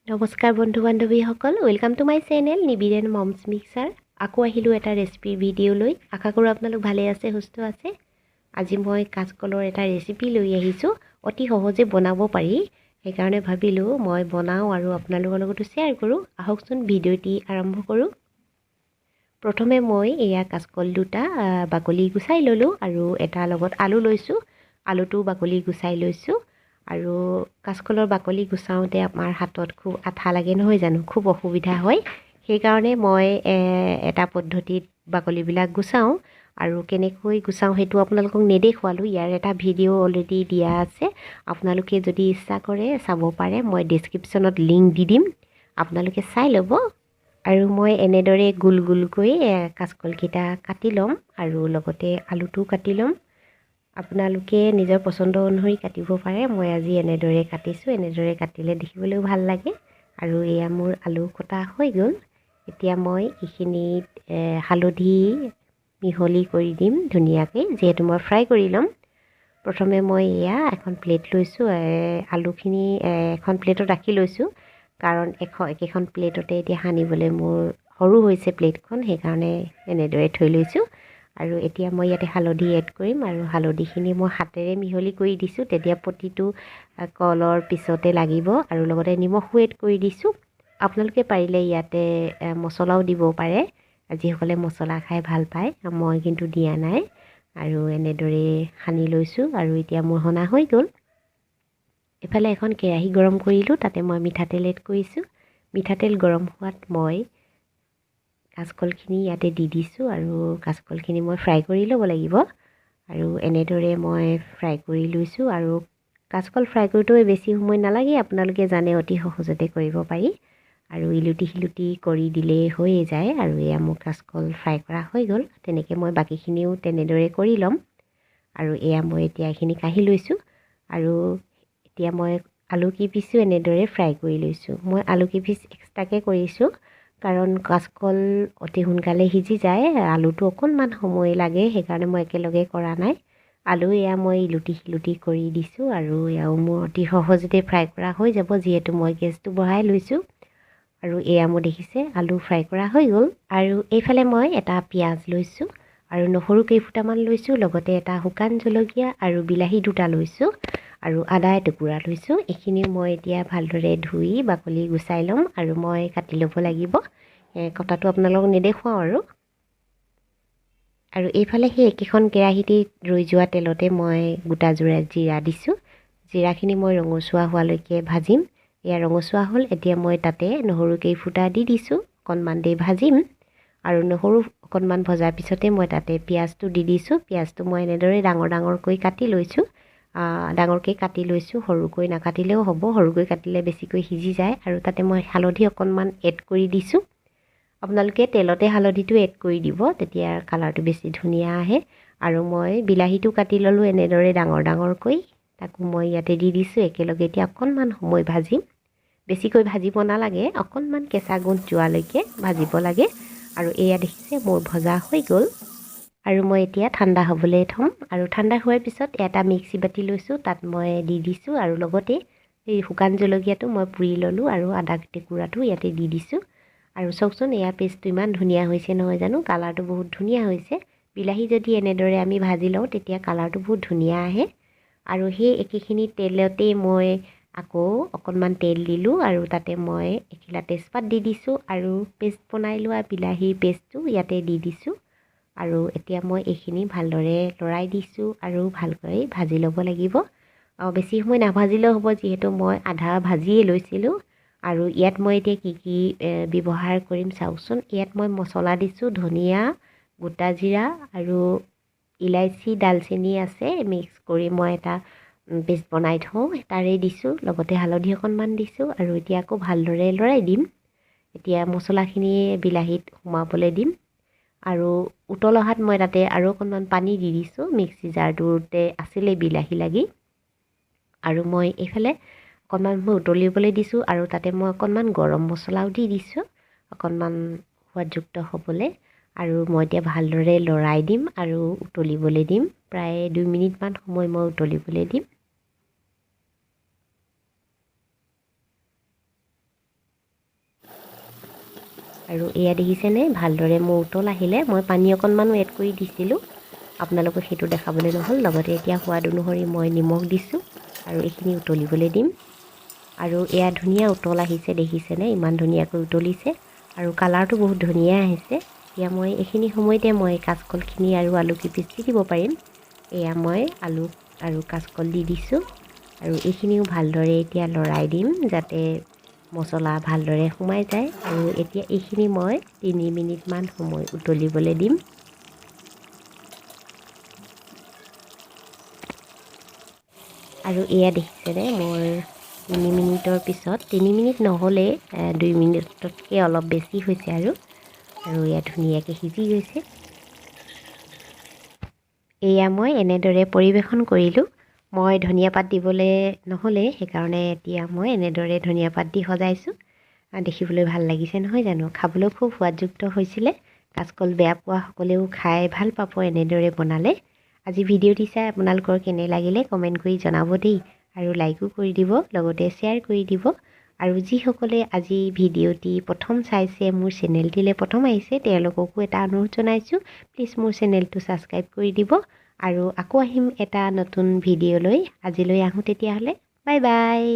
নমস্কাৰ বন্ধু বান্ধৱীসকল, welcome to my channel nibir&momsmixer। আকৌ আহিলোঁ এটা ৰেচিপিৰ ভিডিঅ' লৈ। আশা কৰোঁ আপোনালোক ভালে আছে, সুস্থ আছে। আজি মই কাচকলৰ এটা ৰেচিপি লৈ আহিছোঁ। অতি সহজে বনাব পাৰি, সেইকাৰণে ভাবিলোঁ মই বনাওঁ আৰু আপোনালোকৰ লগতো শ্বেয়াৰ কৰোঁ। আহকচোন ভিডিঅ'টি আৰম্ভ কৰোঁ। প্ৰথমে মই এয়া কাচকল দুটা বাকলি গুচাই ল'লোঁ আৰু এটাৰ লগত আলু লৈছোঁ। আলুটো বাকলি গুচাই লৈছোঁ। আৰু কাচকলৰ বাকলি গুচাওঁতে আমাৰ হাতত খুব আঠা লাগে নহয় জানো, খুব অসুবিধা হয়। সেইকাৰণে মই এটা পদ্ধতিত বাকলিবিলাক গুচাওঁ আৰু কেনেকৈ গুচাওঁ সেইটো আপোনালোকক নেদেখুৱালোঁ। ইয়াৰ এটা ভিডিঅ' অলৰেডি দিয়া আছে, আপোনালোকে যদি ইচ্ছা কৰে চাব পাৰে। মই ডেছক্ৰিপশ্যনত লিংক দি দিম, আপোনালোকে চাই ল'ব। আৰু মই এনেদৰে গোল গোলকৈ কাচকলকেইটা কাটি ল'ম আৰু লগতে আলুটোও কাটি ল'ম। আপোনালোকে নিজৰ পচন্দ অনুসৰি কাটিব পাৰে। মই আজি এনেদৰে কাটিছোঁ। এনেদৰে কাটিলে দেখিবলৈও ভাল লাগে। আৰু এয়া মোৰ আলু কটা হৈ গ'ল। এতিয়া মই এইখিনিত হালধি মিহলি কৰি দিম ধুনীয়াকৈ, যিহেতু মই ফ্ৰাই কৰি ল'ম। প্ৰথমে মই এয়া এখন প্লেট লৈছোঁ। আলুখিনি এখন প্লেটত ৰাখি লৈছোঁ, কাৰণ একেখন প্লেটতে এতিয়া সানিবলৈ মোৰ সৰু হৈছে প্লেটখন, সেইকাৰণে এনেদৰে থৈ লৈছোঁ। আৰু এতিয়া মই ইয়াতে হালধি এড কৰিম আৰু হালধিখিনি মই হাতেৰে মিহলি কৰি দিছোঁ, তেতিয়া প্ৰতিটো কলৰ পিছতে লাগিব। আৰু লগতে নিমখো এড কৰি দিছোঁ। আপোনালোকে পাৰিলে ইয়াতে মছলাও দিব পাৰে, যিসকলে মছলা খাই ভাল পায়। মই কিন্তু দিয়া নাই। আৰু এনেদৰে সানি লৈছোঁ আৰু এতিয়া মোৰ সনা হৈ গ'ল। এফালে এখন কেৰাহী গৰম কৰিলোঁ, তাতে মই মিঠাতেল এড কৰিছোঁ। মিঠাতেল গৰম হোৱাত মই কাচকলখিনি ইয়াতে দি দিছোঁ আৰু কাচকলখিনি মই ফ্ৰাই কৰি ল'ব লাগিব। আৰু এনেদৰে মই ফ্ৰাই কৰি লৈছোঁ। আৰু কাচকল ফ্ৰাই কৰোঁতেও বেছি সময় নালাগে, আপোনালোকে জানে অতি সহজতে কৰিব পাৰি। আৰু ইলুটি শিলুটি কৰি দিলেই হৈয়ে যায়। আৰু এয়া মোৰ কাচকল ফ্ৰাই কৰা হৈ গ'ল। তেনেকৈ মই বাকীখিনিও তেনেদৰে কৰি ল'ম। আৰু এয়া মই এতিয়া এইখিনি কাঢ়ি লৈছোঁ। আৰু এতিয়া মই আলু কেইপিচো এনেদৰে ফ্ৰাই কৰি লৈছোঁ। মই আলু কেইপিচ এক্সট্ৰাকৈ কৰিছোঁ, কাৰণ কাচকল অতি সোনকালে সিজি যায়, আলুটো অকণমান সময় লাগে, সেইকাৰণে মই একেলগে কৰা নাই। আলু এয়া মই ইলুটি শিলুটি কৰি দিছোঁ। আৰু এয়াও মোৰ অতি সহজতে ফ্ৰাই কৰা হৈ যাব, যিহেতু মই গেছটো বঢ়াই লৈছোঁ। আৰু এয়া মোৰ দেখিছে আলু ফ্ৰাই কৰা হৈ গ'ল। আৰু এইফালে মই এটা পিঁয়াজ লৈছোঁ আৰু নহৰু কেইফুটামান লৈছোঁ, লগতে এটা শুকান জলকীয়া আৰু বিলাহী দুটা লৈছোঁ আৰু আদা এটুকুৰা লৈছোঁ। এইখিনি মই এতিয়া ভালদৰে ধুই বাকলি গুচাই ল'ম আৰু মই কাটি ল'ব লাগিব। কটাটো আপোনালোকক নেদেখুৱাওঁ আৰু এইফালে সেই একেখন কেৰাহীতে ৰৈ যোৱা তেলতে মই গোটা জিৰা দিছোঁ। জিৰাখিনি মই ৰঙচুৱা হোৱালৈকে ভাজিম। এয়া ৰঙচুৱা হ'ল, এতিয়া মই তাতে নহৰু কেইফুটা দি দিছোঁ, অকণমান দেৰি ভাজিম। আৰু নহৰু অকণমান ভজাৰ পিছতে মই তাতে পিঁয়াজটো দি দিছোঁ। পিঁয়াজটো মই এনেদৰে ডাঙৰ ডাঙৰকৈ কাটি লৈছোঁ। ডাঙৰকৈ কাটি লৈছোঁ, সৰুকৈ নাকাটিলেও হ'ব, সৰুকৈ কাটিলে বেছিকৈ সিজি যায়। আৰু তাতে মই হালধি অকণমান এড কৰি দিছোঁ। আপোনালোকে তেলতে হালধিটো এড কৰি দিব, তেতিয়া কালাৰটো বেছি ধুনীয়া আহে। আৰু মই বিলাহীটো কাটি ল'লোঁ এনেদৰে ডাঙৰ ডাঙৰকৈ, তাকো মই ইয়াতে দি দিছোঁ একেলগে। এতিয়া অকণমান সময় ভাজিম, বেছিকৈ ভাজিব নালাগে, অকণমান কেঁচা গোন্ধ যোৱালৈকে ভাজিব লাগে। আৰু এয়া দেখিছে মোৰ ভজা হৈ গ'ল। আৰু মই এতিয়া ঠাণ্ডা হ'বলৈ থ'ম। আৰু ঠাণ্ডা হোৱাৰ পিছত এটা মিক্সি বাতি লৈছোঁ, তাত মই দি দিছোঁ। আৰু লগতে এই শুকান জলকীয়াটো মই পুৰি ল'লোঁ আৰু আদা টুকুৰাটো ইয়াতে দি দিছোঁ। আৰু চাওকচোন, এয়া পেষ্টটো ইমান ধুনীয়া হৈছে নহয় জানো, কালাৰটো বহুত ধুনীয়া হৈছে। বিলাহী যদি এনেদৰে আমি ভাজি লওঁ, তেতিয়া কালাৰটো বহুত ধুনীয়া আহে। আৰু সেই একেখিনি তেলতেই মই আকৌ অকণমান তেল দিলোঁ আৰু তাতে মই এখিলা তেজপাত দি দিছোঁ আৰু পেষ্ট বনাই লোৱা বিলাহীৰ পেষ্টটো ইয়াতে দি দিছোঁ। আৰু এতিয়া মই এইখিনি ভালদৰে লৰাই দিছোঁ আৰু ভালকৈ ভাজি ল'ব লাগিব। বেছি সময় নাভাজিলেও হ'ব, যিহেতু মই আধা ভাজিয়ে লৈছিলোঁ। আৰু ইয়াত মই এতিয়া কি ব্যৱহাৰ কৰিম চাওকচোন। ইয়াত মই মছলা দিছোঁ, ধনিয়া, গোটা জিৰা আৰু ইলাইচি, ডালচেনি আছে, মিক্স কৰি মই এটা পেষ্ট বনাই থওঁ, তাৰে দিছোঁ। লগতে হালধি অকণমান দিছোঁ আৰু এতিয়া আকৌ ভালদৰে লৰাই দিম। এতিয়া মছলাখিনি বিলাহীত সোমাবলৈ দিম। আৰু উতল অহাত মই তাতে আৰু অকণমান পানী দি দিছোঁ। মিক্সি জাৰটোতে আছিলে বিলাহী লাগি। আৰু মই এইফালে অকণমান মই উতলিবলৈ দিছোঁ আৰু তাতে মই অকণমান গৰম মছলাও দি দিছোঁ, অকণমান সোৱাদযুক্ত হ'বলৈ। আৰু মই এতিয়া ভালদৰে লৰাই দিম আৰু উতলিবলৈ দিম। প্ৰায় 2 মিনিটমান সময় মই উতলিবলৈ দিম। আৰু এয়া দেখিছেনে ভালদৰে মোৰ উতল আহিলে মই পানী অকণমানো এড কৰি দিছিলোঁ আপোনালোকক সেইটো দেখাবলৈ নহ'ল লগতে এতিয়া সোৱাদ অনুসৰি মই নিমখ দিছোঁ আৰু এইখিনি উতলিবলৈ দিম আৰু এয়া ধুনীয়া উতল আহিছে দেখিছেনে ইমান ধুনীয়াকৈ উতলিছে আৰু কালাৰটো বহুত ধুনীয়া আহিছে এতিয়া মই এইখিনি সময়তে মই কাচকলখিনি আৰু আলুকেইপিচ দি দিব পাৰিম এয়া মই আলু আৰু কাচকল দি দিছোঁ আৰু এইখিনিও ভালদৰে এতিয়া লৰাই দিম যাতে মছলা ভালদৰে সোমাই যায় আৰু এতিয়া এইখিনি মই 3 মিনিটমান সময় উতলিবলৈ দিম আৰু এয়া দেখিছেনে মোৰ 3 মিনিটৰ পিছত 3 মিনিট নহ'লে 2 মিনিটতকৈ অলপ বেছি হৈছে আৰু এয়া ধুনীয়াকৈ সিজি গৈছে এয়া মই এনেদৰে পৰিৱেশন কৰিলোঁ মই ধনিয়া পাত দিবলৈ নহ'লে সেইকাৰণে এতিয়া মই এনেদৰে ধনিয়া পাত দি সজাইছোঁ দেখিবলৈ ভাল লাগিছে নহয় জানো খাবলৈ খুব সোৱাদযুক্ত হৈছিলে কাচকল বেয়া পোৱা সকলেও খাই ভাল পাব এনেদৰে বনালে আজি ভিডিঅ'টি চাই আপোনালোকৰ কেনে লাগিলে কমেণ্ট কৰি জনাব দেই আৰু লাইকো কৰি দিব লগতে শ্বেয়াৰ কৰি দিব আৰু যিসকলে আজি ভিডিঅ'টি প্ৰথম চাইছে মোৰ চেনেলটিলৈ প্ৰথম আহিছে তেওঁলোককো এটা অনুৰোধ জনাইছোঁ প্লিজ মোৰ চেনেলটো ছাবস্ক্ৰাইব কৰি দিব আৰু আকৌ আহিম এটা নতুন ভিডিঅ' লৈ আজিলৈ আহোঁ তেতিয়াহ'লে বাই বাই